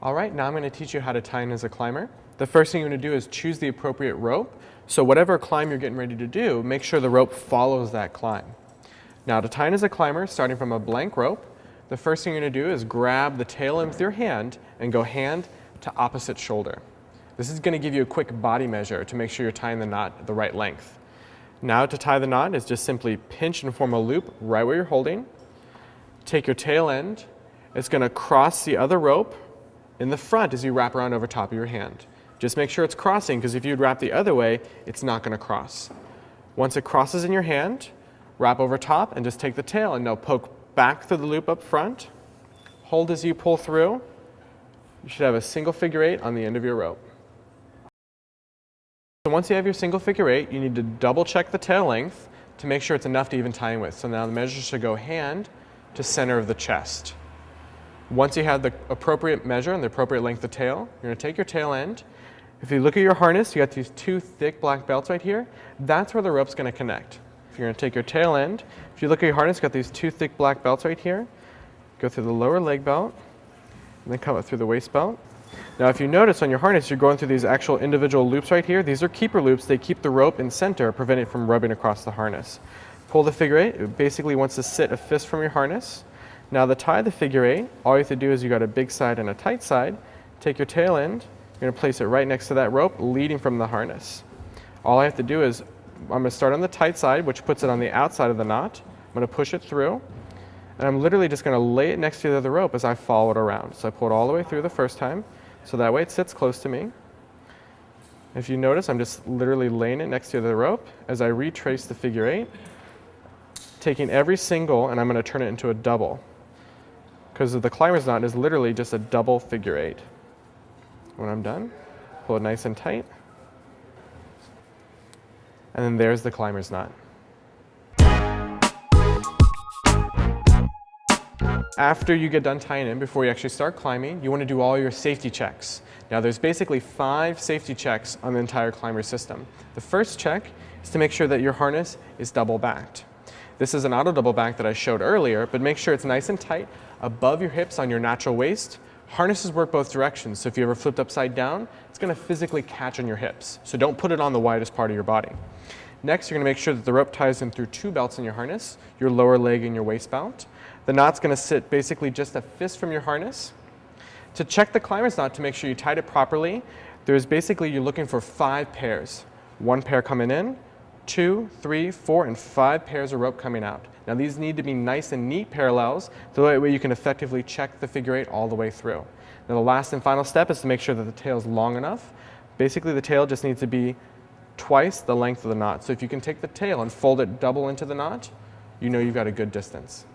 All right, now I'm going to teach you how to tie in as a climber. The first thing you're going to do is choose the appropriate rope. So whatever climb you're getting ready to do, make sure the rope follows that climb. Now to tie in as a climber, starting from a blank rope, the first thing you're going to do is grab the tail end with your hand and go hand to opposite shoulder. This is going to give you a quick body measure to make sure you're tying the knot the right length. Now to tie the knot is just simply pinch and form a loop right where you're holding. Take your tail end. It's going to cross the other rope in the front as you wrap around over top of your hand. Just make sure it's crossing, because if you'd wrap the other way, it's not going to cross. Once it crosses in your hand, wrap over top and just take the tail and now poke back through the loop up front. Hold as you pull through. You should have a single figure eight on the end of your rope. So once you have your single figure eight, you need to double check the tail length to make sure it's enough to even tie in with. So now the measure should go hand to center of the chest. Once you have the appropriate measure and the appropriate length of tail, you're going to take your tail end. If you look at your harness, you got these two thick black belts right here. That's where the rope's going to connect. If you're going to take your tail end, if you look at your harness, you got these two thick black belts right here. Go through the lower leg belt, and then come up through the waist belt. Now if you notice on your harness, you're going through these actual individual loops right here. These are keeper loops. They keep the rope in center, prevent it from rubbing across the harness. Pull the figure eight. It basically wants to sit a fist from your harness. Now to tie the figure eight, all you have to do is you got a big side and a tight side. Take your tail end, you're going to place it right next to that rope, leading from the harness. All I have to do is, I'm going to start on the tight side, which puts it on the outside of the knot. I'm going to push it through, and I'm literally just going to lay it next to the other rope as I follow it around. So I pull it all the way through the first time, so that way it sits close to me. If you notice, I'm just literally laying it next to the rope as I retrace the figure eight, taking every single, and I'm going to turn it into a double. Because the climber's knot is literally just a double figure eight. When I'm done, pull it nice and tight. And then there's the climber's knot. After you get done tying in, before you actually start climbing, you want to do all your safety checks. Now there's basically 5 safety checks on the entire climber system. The first check is to make sure that your harness is double backed. This is an auto double back that I showed earlier, but make sure it's nice and tight above your hips on your natural waist. Harnesses work both directions, so if you ever flipped upside down, it's going to physically catch on your hips. So don't put it on the widest part of your body. Next, you're going to make sure that the rope ties in through 2 belts in your harness, your lower leg and your waist belt. The knot's going to sit basically just a fist from your harness. To check the climber's knot to make sure you tied it properly, there's basically, you're looking for 5 pairs. 1 pair coming in, 2, 3, 4, and 5 pairs of rope coming out. Now these need to be nice and neat parallels, so that way you can effectively check the figure eight all the way through. Now the last and final step is to make sure that the tail is long enough. Basically the tail just needs to be twice the length of the knot. So if you can take the tail and fold it double into the knot, you know you've got a good distance.